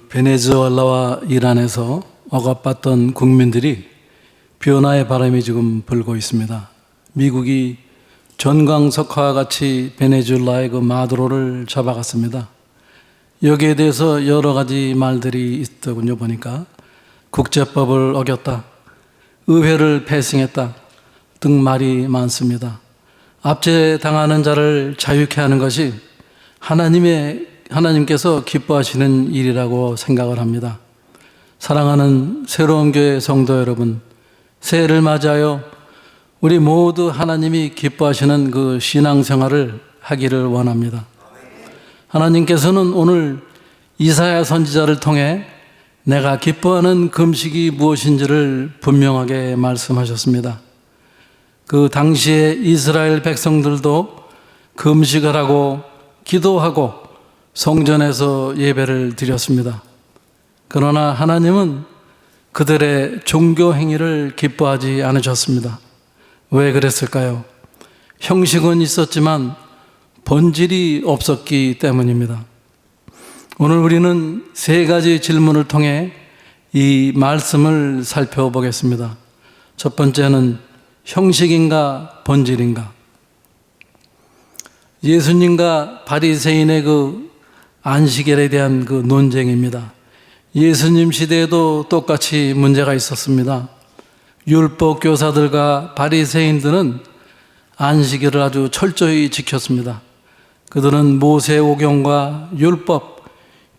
베네수엘라와 이란에서 억압받던 국민들이 변화의 바람이 지금 불고 있습니다. 미국이 전광석화와 같이 베네수엘라의 마두로를 잡아갔습니다. 여기에 대해서 여러 가지 말들이 있더군요. 보니까 국제법을 어겼다, 의회를 패싱했다 등 말이 많습니다. 압제당하는 자를 자유케 하는 것이 하나님께서 기뻐하시는 일이라고 생각을 합니다. 사랑하는 새로운 교회 성도 여러분, 새해를 맞이하여 우리 모두 하나님이 기뻐하시는 그 신앙생활을 하기를 원합니다. 하나님께서는 오늘 이사야 선지자를 통해 내가 기뻐하는 금식이 무엇인지를 분명하게 말씀하셨습니다. 그 당시에 이스라엘 백성들도 금식을 하고 기도하고 성전에서 예배를 드렸습니다. 그러나 하나님은 그들의 종교 행위를 기뻐하지 않으셨습니다. 왜 그랬을까요? 형식은 있었지만 본질이 없었기 때문입니다. 오늘 우리는 세 가지 질문을 통해 이 말씀을 살펴보겠습니다. 첫 번째는 형식인가 본질인가? 예수님과 바리새인의 그 안식일에 대한 그 논쟁입니다. 예수님 시대에도 똑같이 문제가 있었습니다. 율법 교사들과 바리새인들은 안식일을 아주 철저히 지켰습니다. 그들은 모세오경과 율법,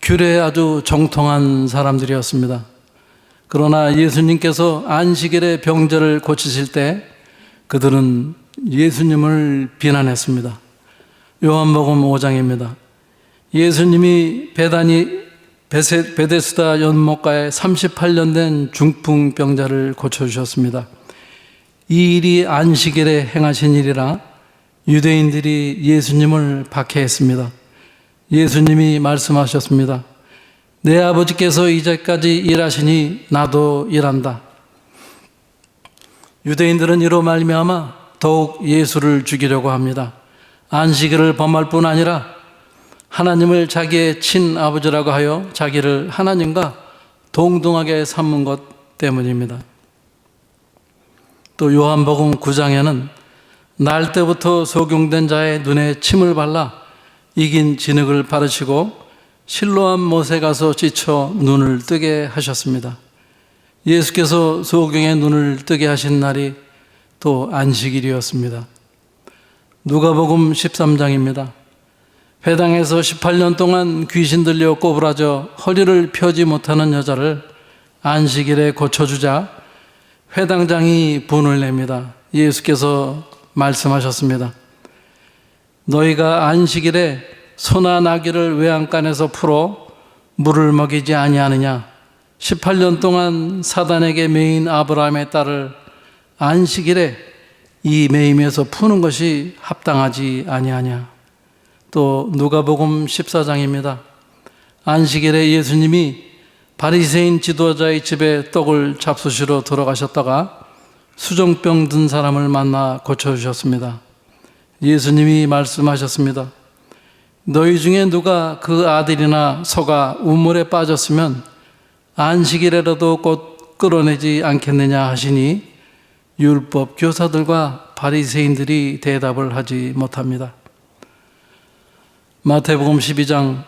규례에 아주 정통한 사람들이었습니다. 그러나 예수님께서 안식일의 병자를 고치실 때 그들은 예수님을 비난했습니다. 요한복음 5장입니다. 예수님이 베데스다 연못가에 38년 된 중풍병자를 고쳐주셨습니다. 이 일이 안식일에 행하신 일이라 유대인들이 예수님을 박해했습니다. 예수님이 말씀하셨습니다. 내 아버지께서 이제까지 일하시니 나도 일한다. 유대인들은 이로 말미암아 더욱 예수를 죽이려고 합니다. 안식일을 범할 뿐 아니라 하나님을 자기의 친아버지라고 하여 자기를 하나님과 동등하게 삼은 것 때문입니다. 또 요한복음 9장에는 날 때부터 소경된 자의 눈에 침을 발라 이긴 진흙을 바르시고 실로암 못에 가서 찢어 눈을 뜨게 하셨습니다. 예수께서 소경의 눈을 뜨게 하신 날이 또 안식일이었습니다. 누가복음 13장입니다. 회당에서 18년 동안 귀신 들려 꼬부라져 허리를 펴지 못하는 여자를 안식일에 고쳐주자 회당장이 분을 냅니다. 예수께서 말씀하셨습니다. 너희가 안식일에 소나 나귀를 외양간에서 풀어 물을 먹이지 아니하느냐? 18년 동안 사단에게 매인 아브라함의 딸을 안식일에 이 매임에서 푸는 것이 합당하지 아니하냐? 또 누가복음 14장입니다. 안식일에 예수님이 바리새인 지도자의 집에 떡을 잡수시러 들어가셨다가 수종병 든 사람을 만나 고쳐주셨습니다. 예수님이 말씀하셨습니다. 너희 중에 누가 그 아들이나 소가 우물에 빠졌으면 안식일에라도 곧 끌어내지 않겠느냐 하시니 율법 교사들과 바리새인들이 대답을 하지 못합니다. 마태복음 12장,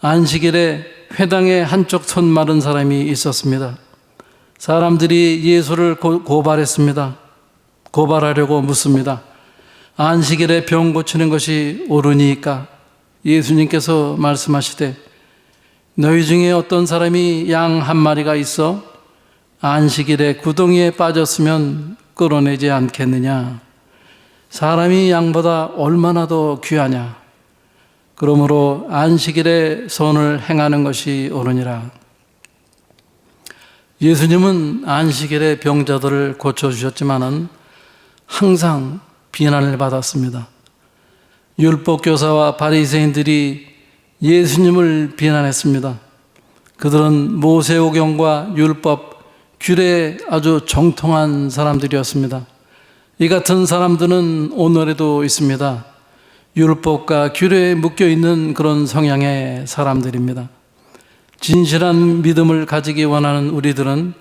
안식일에 회당에 한쪽 손 마른 사람이 있었습니다. 사람들이 예수를 고발했습니다. 고발하려고 묻습니다. 안식일에 병 고치는 것이 옳으니까? 예수님께서 말씀하시되 너희 중에 어떤 사람이 양 한 마리가 있어 안식일에 구덩이에 빠졌으면 끌어내지 않겠느냐? 사람이 양보다 얼마나 더 귀하냐? 그러므로 안식일에 선을 행하는 것이 옳으니라. 예수님은 안식일에 병자들을 고쳐주셨지만은 항상 비난을 받았습니다. 율법교사와 바리새인들이 예수님을 비난했습니다. 그들은 모세오경과 율법, 규례에 아주 정통한 사람들이었습니다. 이 같은 사람들은 오늘에도 있습니다. 율법과 규례에 묶여있는 그런 성향의 사람들입니다. 진실한 믿음을 가지기 원하는 우리들은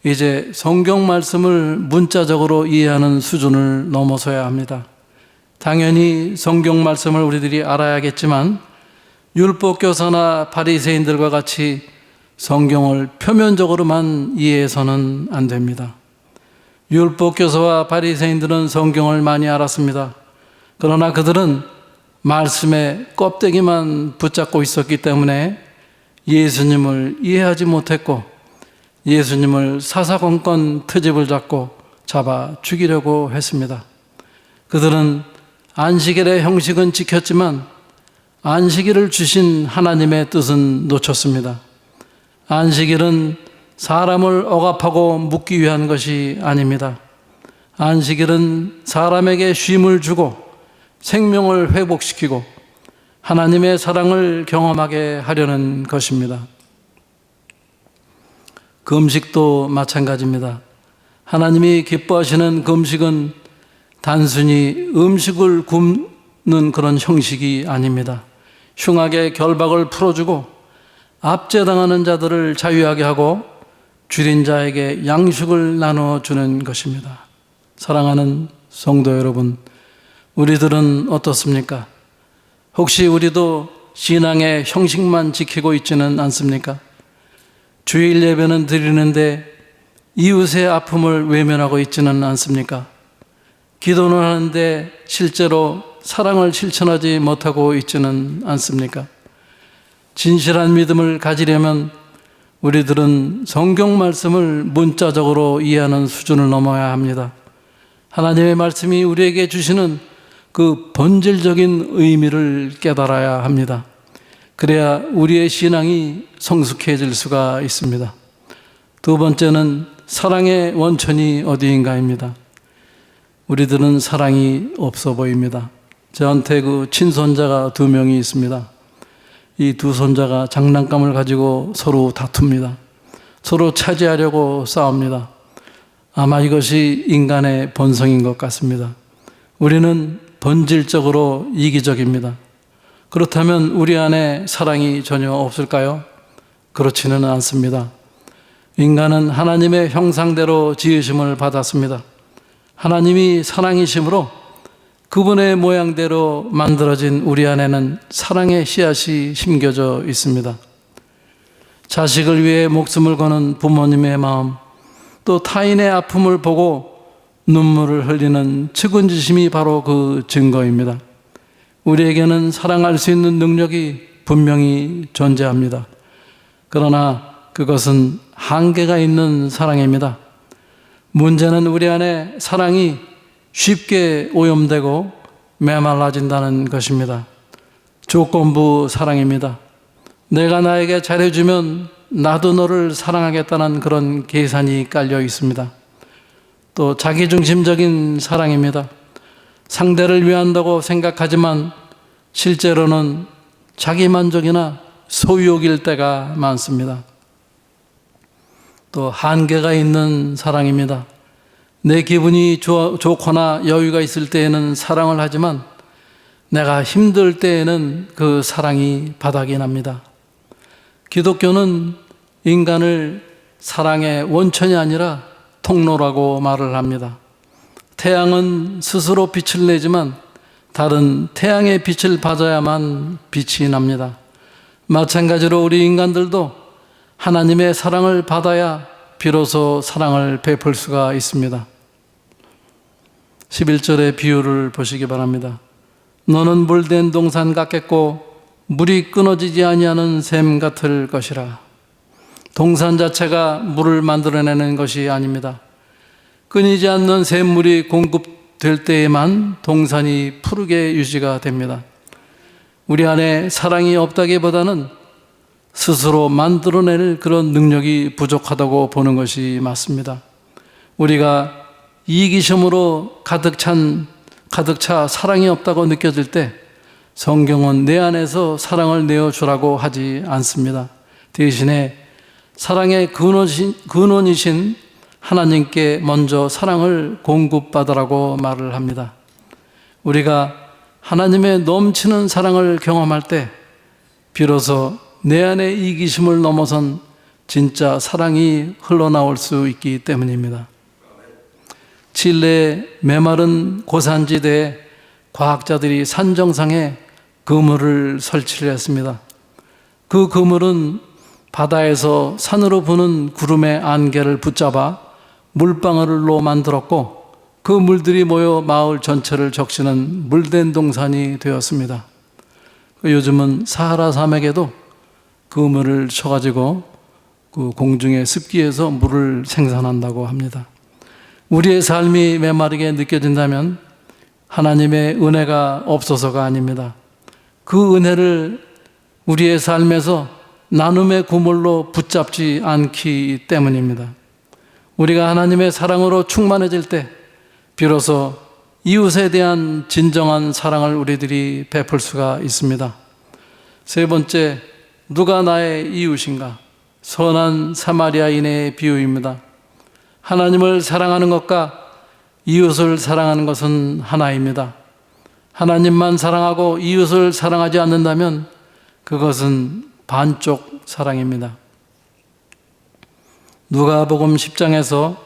이제 성경 말씀을 문자적으로 이해하는 수준을 넘어서야 합니다. 당연히 성경 말씀을 우리들이 알아야겠지만 율법교사나 바리새인들과 같이 성경을 표면적으로만 이해해서는 안 됩니다. 율법교사와 바리새인들은 성경을 많이 알았습니다. 그러나 그들은 말씀의 껍데기만 붙잡고 있었기 때문에 예수님을 이해하지 못했고 예수님을 사사건건 트집을 잡아 죽이려고 했습니다. 그들은 안식일의 형식은 지켰지만 안식일을 주신 하나님의 뜻은 놓쳤습니다. 안식일은 사람을 억압하고 묶기 위한 것이 아닙니다. 안식일은 사람에게 쉼을 주고 생명을 회복시키고 하나님의 사랑을 경험하게 하려는 것입니다. 금식도 마찬가지입니다. 하나님이 기뻐하시는 금식은 단순히 음식을 굶는 그런 형식이 아닙니다. 흉악의 결박을 풀어주고 압제당하는 자들을 자유하게 하고 줄인 자에게 양식을 나눠주는 것입니다. 사랑하는 성도 여러분, 우리들은 어떻습니까? 혹시 우리도 신앙의 형식만 지키고 있지는 않습니까? 주일 예배는 드리는데 이웃의 아픔을 외면하고 있지는 않습니까? 기도는 하는데 실제로 사랑을 실천하지 못하고 있지는 않습니까? 진실한 믿음을 가지려면 우리들은 성경 말씀을 문자적으로 이해하는 수준을 넘어야 합니다. 하나님의 말씀이 우리에게 주시는 그 본질적인 의미를 깨달아야 합니다. 그래야 우리의 신앙이 성숙해질 수가 있습니다. 두 번째는 사랑의 원천이 어디인가입니다. 우리들은 사랑이 없어 보입니다. 저한테 그 친손자가 2명이 있습니다. 이 2 손자가 장난감을 가지고 서로 다툽니다. 서로 차지하려고 싸웁니다. 아마 이것이 인간의 본성인 것 같습니다. 우리는 본질적으로 이기적입니다. 그렇다면 우리 안에 사랑이 전혀 없을까요? 그렇지는 않습니다. 인간은 하나님의 형상대로 지으심을 받았습니다. 하나님이 사랑이심으로 그분의 모양대로 만들어진 우리 안에는 사랑의 씨앗이 심겨져 있습니다. 자식을 위해 목숨을 거는 부모님의 마음, 또 타인의 아픔을 보고 눈물을 흘리는 측은지심이 바로 그 증거입니다. 우리에게는 사랑할 수 있는 능력이 분명히 존재합니다. 그러나 그것은 한계가 있는 사랑입니다. 문제는 우리 안에 사랑이 쉽게 오염되고 메말라진다는 것입니다. 조건부 사랑입니다. 내가 나에게 잘해주면 나도 너를 사랑하겠다는 그런 계산이 깔려 있습니다. 또 자기중심적인 사랑입니다. 상대를 위한다고 생각하지만 실제로는 자기만족이나 소유욕일 때가 많습니다. 또 한계가 있는 사랑입니다. 내 기분이 좋거나 여유가 있을 때에는 사랑을 하지만 내가 힘들 때에는 그 사랑이 바닥이 납니다. 기독교는 인간을 사랑의 원천이 아니라 통로라고 말을 합니다. 태양은 스스로 빛을 내지만 다른 태양의 빛을 받아야만 빛이 납니다. 마찬가지로 우리 인간들도 하나님의 사랑을 받아야 비로소 사랑을 베풀 수가 있습니다. 11절의 비유를 보시기 바랍니다. 너는 물된 동산 같겠고 물이 끊어지지 아니하는 샘 같을 것이라. 동산 자체가 물을 만들어내는 것이 아닙니다. 끊이지 않는 샘물이 공급될 때에만 동산이 푸르게 유지가 됩니다. 우리 안에 사랑이 없다기보다는 스스로 만들어낼 그런 능력이 부족하다고 보는 것이 맞습니다. 우리가 이기심으로 가득 차 사랑이 없다고 느껴질 때 성경은 내 안에서 사랑을 내어주라고 하지 않습니다. 대신에 사랑의 근원이신 하나님께 먼저 사랑을 공급받으라고 말을 합니다. 우리가 하나님의 넘치는 사랑을 경험할 때 비로소 내 안에 이기심을 넘어선 진짜 사랑이 흘러나올 수 있기 때문입니다. 칠레의 메마른 고산지대에 과학자들이 산 정상에 그물을 설치를 했습니다. 그 그물은 바다에서 산으로 부는 구름의 안개를 붙잡아 물방울로 만들었고, 그 물들이 모여 마을 전체를 적시는 물된 동산이 되었습니다. 요즘은 사하라 산맥에도 그물을 쳐가지고 그 공중의 습기에서 물을 생산한다고 합니다. 우리의 삶이 메마르게 느껴진다면 하나님의 은혜가 없어서가 아닙니다. 그 은혜를 우리의 삶에서 나눔의 구물로 붙잡지 않기 때문입니다. 우리가 하나님의 사랑으로 충만해질 때 비로소 이웃에 대한 진정한 사랑을 우리들이 베풀 수가 있습니다. 세 번째, 누가 나의 이웃인가? 선한 사마리아인의 비유입니다. 하나님을 사랑하는 것과 이웃을 사랑하는 것은 하나입니다. 하나님만 사랑하고 이웃을 사랑하지 않는다면 그것은 반쪽 사랑입니다. 누가복음 10장에서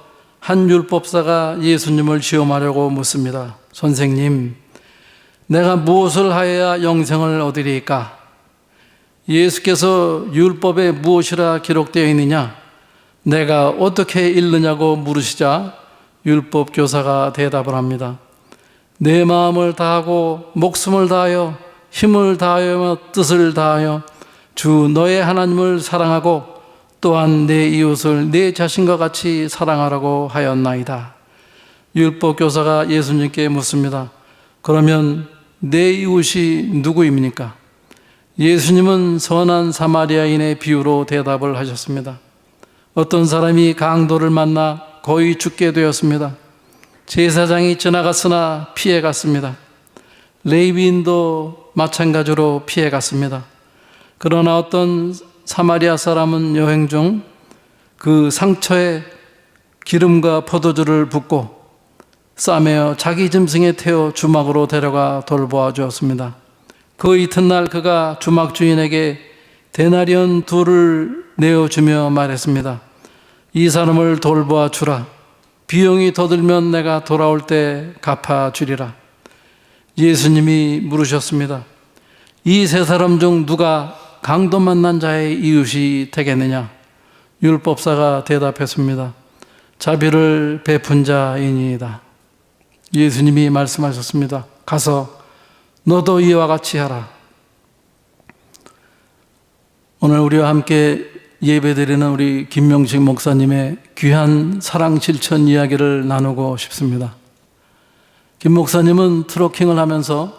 한 율법사가 예수님을 시험하려고 묻습니다. 선생님, 내가 무엇을 하여야 영생을 얻으리까? 예수께서 율법에 무엇이라 기록되어 있느냐? 내가 어떻게 읽느냐고 물으시자 율법 교사가 대답을 합니다. 내 마음을 다하고 목숨을 다하여 힘을 다하여 뜻을 다하여 주 너의 하나님을 사랑하고 또한 내 이웃을 내 자신과 같이 사랑하라고 하였나이다. 율법 교사가 예수님께 묻습니다. 그러면 내 이웃이 누구입니까? 예수님은 선한 사마리아인의 비유로 대답을 하셨습니다. 어떤 사람이 강도를 만나 거의 죽게 되었습니다. 제사장이 지나갔으나 피해갔습니다. 레위인도 마찬가지로 피해갔습니다. 그러나 어떤 사마리아 사람은 여행 중 그 상처에 기름과 포도주를 붓고 싸매어 자기 짐승에 태워 주막으로 데려가 돌보아 주었습니다. 그 이튿날 그가 주막 주인에게 데나리온 2를 내어주며 말했습니다. 이 사람을 돌보아 주라. 비용이 더 들면 내가 돌아올 때 갚아주리라. 예수님이 물으셨습니다. 이 세 사람 중 누가 강도 만난 자의 이웃이 되겠느냐? 율법사가 대답했습니다. 자비를 베푼 자이니이다. 예수님이 말씀하셨습니다. 가서 너도 이와 같이 하라. 오늘 우리와 함께 예배드리는 우리 김명식 목사님의 귀한 사랑 실천 이야기를 나누고 싶습니다. 김 목사님은 트로킹을 하면서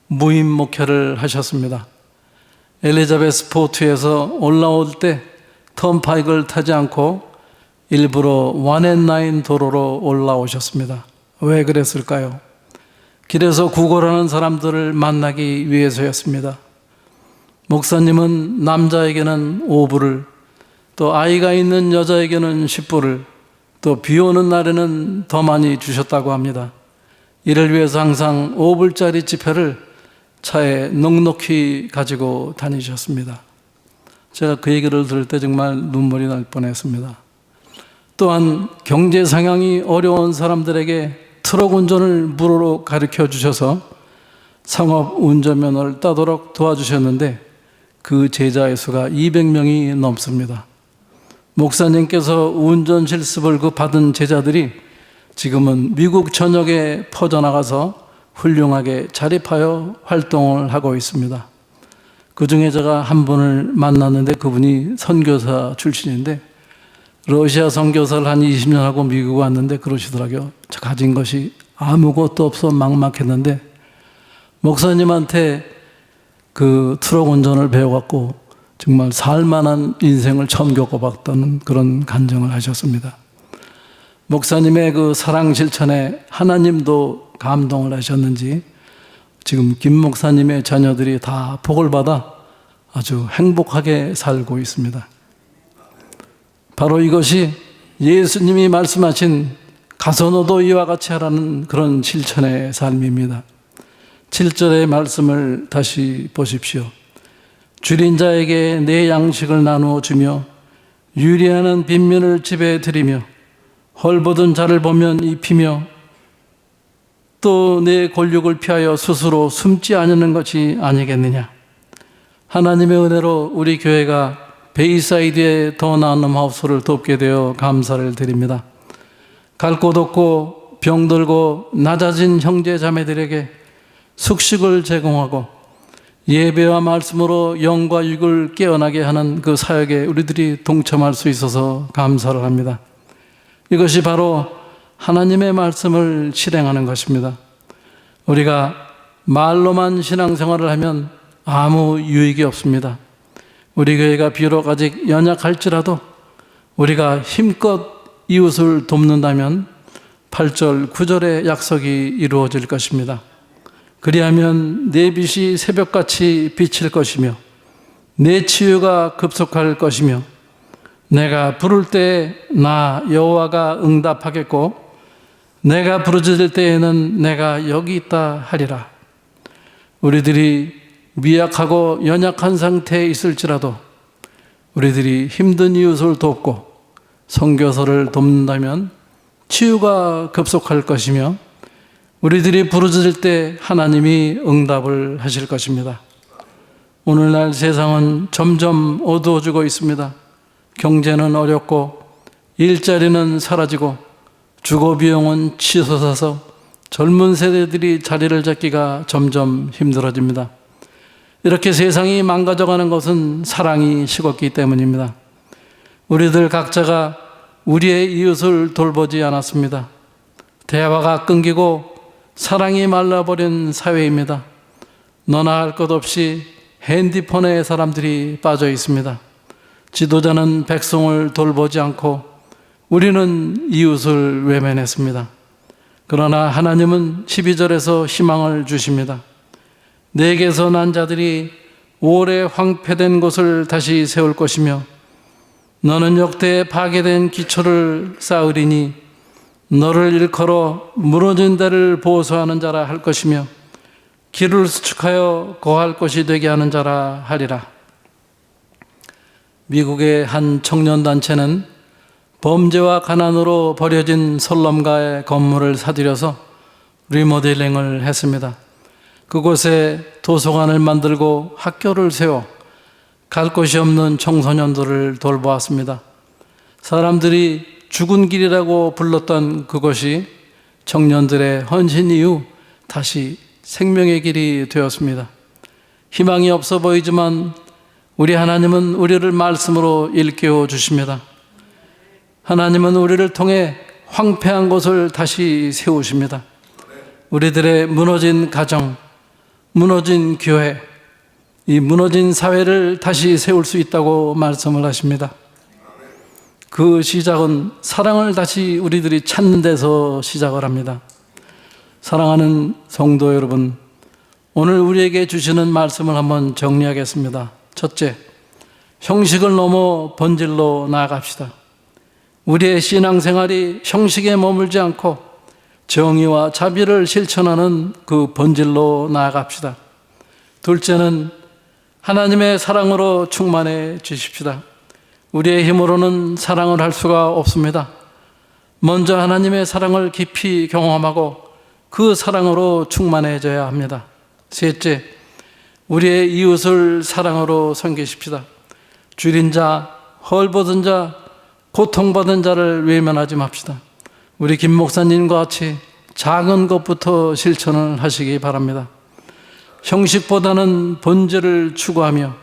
무임 목회를 하셨습니다. 엘리자베스 포트에서 올라올 때 턴파이크를 타지 않고 일부러 1&9 도로로 올라오셨습니다. 왜 그랬을까요? 길에서 구걸하는 사람들을 만나기 위해서였습니다. 목사님은 남자에게는 5불을, 또 아이가 있는 여자에게는 10불을, 또 비 오는 날에는 더 많이 주셨다고 합니다. 이를 위해서 항상 5불짜리 지폐를 차에 넉넉히 가지고 다니셨습니다. 제가 그 얘기를 들을 때 정말 눈물이 날 뻔했습니다. 또한 경제 상황이 어려운 사람들에게 트럭 운전을 무료로 가르쳐 주셔서 상업 운전면허를 따도록 도와주셨는데 그 제자의 수가 200명이 넘습니다. 목사님께서 운전 실습을 받은 제자들이 지금은 미국 전역에 퍼져나가서 훌륭하게 자립하여 활동을 하고 있습니다. 그 중에 제가 한 분을 만났는데 그분이 선교사 출신인데 러시아 선교사를 한 20년 하고 미국 왔는데 그러시더라고요. 저 가진 것이 아무것도 없어 막막했는데 목사님한테 그 트럭 운전을 배워갖고 정말 살만한 인생을 처음 겪어봤다는 그런 간증을 하셨습니다. 목사님의 그 사랑 실천에 하나님도 감동을 하셨는지 지금 김 목사님의 자녀들이 다 복을 받아 아주 행복하게 살고 있습니다. 바로 이것이 예수님이 말씀하신 가서 너도 이와 같이 하라는 그런 실천의 삶입니다. 7절의 말씀을 다시 보십시오. 줄인 자에게 내 양식을 나누어 주며 유리하는 빈민을 집에 들이며 헐벗은 자를 보면 입히며 또 내 권력을 피하여 스스로 숨지 않는 것이 아니겠느냐. 하나님의 은혜로 우리 교회가 베이사이드에 더 나은 하우스를 돕게 되어 감사를 드립니다. 갈 곳 없고 병들고 낮아진 형제 자매들에게 숙식을 제공하고 예배와 말씀으로 영과 육을 깨어나게 하는 그 사역에 우리들이 동참할 수 있어서 감사를 합니다. 이것이 바로 하나님의 말씀을 실행하는 것입니다. 우리가 말로만 신앙생활을 하면 아무 유익이 없습니다. 우리 교회가 비록 아직 연약할지라도 우리가 힘껏 이웃을 돕는다면 8절, 9절의 약속이 이루어질 것입니다. 그리하면 내 빛이 새벽같이 비칠 것이며 내 치유가 급속할 것이며 내가 부를 때에 나 여호와가 응답하겠고 내가 부르짖을 때에는 내가 여기 있다 하리라. 우리들이 미약하고 연약한 상태에 있을지라도 우리들이 힘든 이웃을 돕고 선교사를 돕는다면 치유가 급속할 것이며 우리들이 부르짖을 때 하나님이 응답을 하실 것입니다. 오늘날 세상은 점점 어두워지고 있습니다. 경제는 어렵고 일자리는 사라지고 주거 비용은 치솟아서 젊은 세대들이 자리를 잡기가 점점 힘들어집니다. 이렇게 세상이 망가져가는 것은 사랑이 식었기 때문입니다. 우리들 각자가 우리의 이웃을 돌보지 않았습니다. 대화가 끊기고 사랑이 말라버린 사회입니다. 너나 할 것 없이 핸드폰에 사람들이 빠져 있습니다. 지도자는 백성을 돌보지 않고 우리는 이웃을 외면했습니다. 그러나 하나님은 12절에서 희망을 주십니다. 내게서 난 자들이 오래 황폐된 곳을 다시 세울 것이며 너는 역대 파괴된 기초를 쌓으리니 너를 일컬어 무너진 데를 보수하는 자라 할 것이며 길을 수축하여 거할 곳이 되게 하는 자라 하리라. 미국의 한 청년단체는 범죄와 가난으로 버려진 설럼가의 건물을 사들여서 리모델링을 했습니다. 그곳에 도서관을 만들고 학교를 세워 갈 곳이 없는 청소년들을 돌보았습니다. 사람들이 죽은 길이라고 불렀던 그것이 청년들의 헌신 이후 다시 생명의 길이 되었습니다. 희망이 없어 보이지만 우리 하나님은 우리를 말씀으로 일깨워 주십니다. 하나님은 우리를 통해 황폐한 곳을 다시 세우십니다. 우리들의 무너진 가정, 무너진 교회, 이 무너진 사회를 다시 세울 수 있다고 말씀을 하십니다. 그 시작은 사랑을 다시 우리들이 찾는 데서 시작을 합니다. 사랑하는 성도 여러분, 오늘 우리에게 주시는 말씀을 한번 정리하겠습니다. 첫째, 형식을 넘어 본질로 나아갑시다. 우리의 신앙생활이 형식에 머물지 않고 정의와 자비를 실천하는 그 본질로 나아갑시다. 둘째는 하나님의 사랑으로 충만해 주십시다. 우리의 힘으로는 사랑을 할 수가 없습니다. 먼저 하나님의 사랑을 깊이 경험하고 그 사랑으로 충만해져야 합니다. 셋째, 우리의 이웃을 사랑으로 섬기십시다. 줄인 자, 헐벗은 자, 고통받은 자를 외면하지 맙시다. 우리 김 목사님과 같이 작은 것부터 실천을 하시기 바랍니다. 형식보다는 본질을 추구하며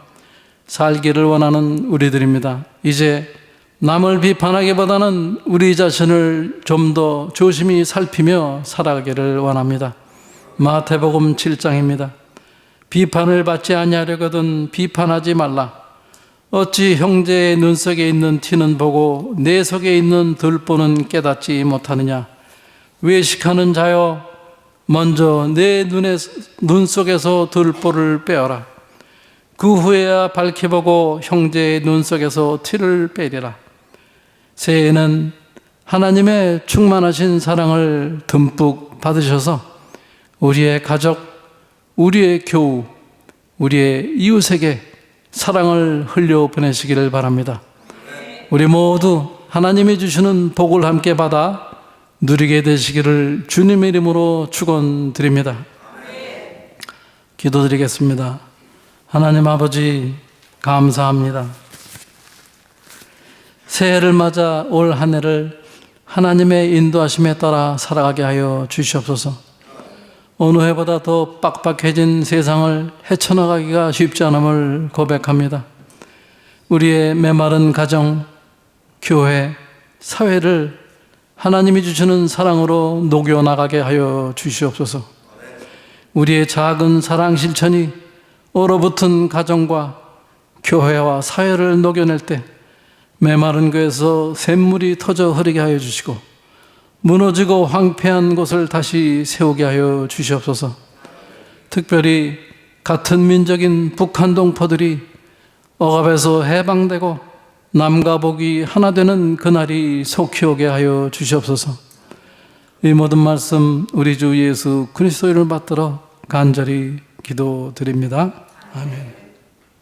살기를 원하는 우리들입니다. 이제 남을 비판하기보다는 우리 자신을 좀 더 조심히 살피며 살아가기를 원합니다. 마태복음 7장입니다. 비판을 받지 아니하려거든 비판하지 말라. 어찌 형제의 눈속에 있는 티는 보고 내 속에 있는 들보는 깨닫지 못하느냐. 외식하는 자여, 먼저 내 눈 속에서 들보를 빼어라. 그 후에야 밝히 보고 형제의 눈 속에서 티를 빼리라. 새해에는 하나님의 충만하신 사랑을 듬뿍 받으셔서 우리의 가족, 우리의 교우, 우리의 이웃에게 사랑을 흘려 보내시기를 바랍니다. 우리 모두 하나님이 주시는 복을 함께 받아 누리게 되시기를 주님의 이름으로 축원드립니다. 기도드리겠습니다. 하나님 아버지, 감사합니다. 새해를 맞아 올 한 해를 하나님의 인도하심에 따라 살아가게 하여 주시옵소서. 어느 해보다 더 빡빡해진 세상을 헤쳐나가기가 쉽지 않음을 고백합니다. 우리의 메마른 가정, 교회, 사회를 하나님이 주시는 사랑으로 녹여나가게 하여 주시옵소서. 우리의 작은 사랑 실천이 얼어붙은 가정과 교회와 사회를 녹여낼 때 메마른 교회에서 샘물이 터져 흐르게 하여 주시고 무너지고 황폐한 곳을 다시 세우게 하여 주시옵소서. 특별히 같은 민족인 북한 동포들이 억압에서 해방되고 남과 북이 하나 되는 그날이 속히 오게 하여 주시옵소서. 이 모든 말씀 우리 주 예수 그리스도 이름을 받들어 간절히 기도드립니다. 아멘.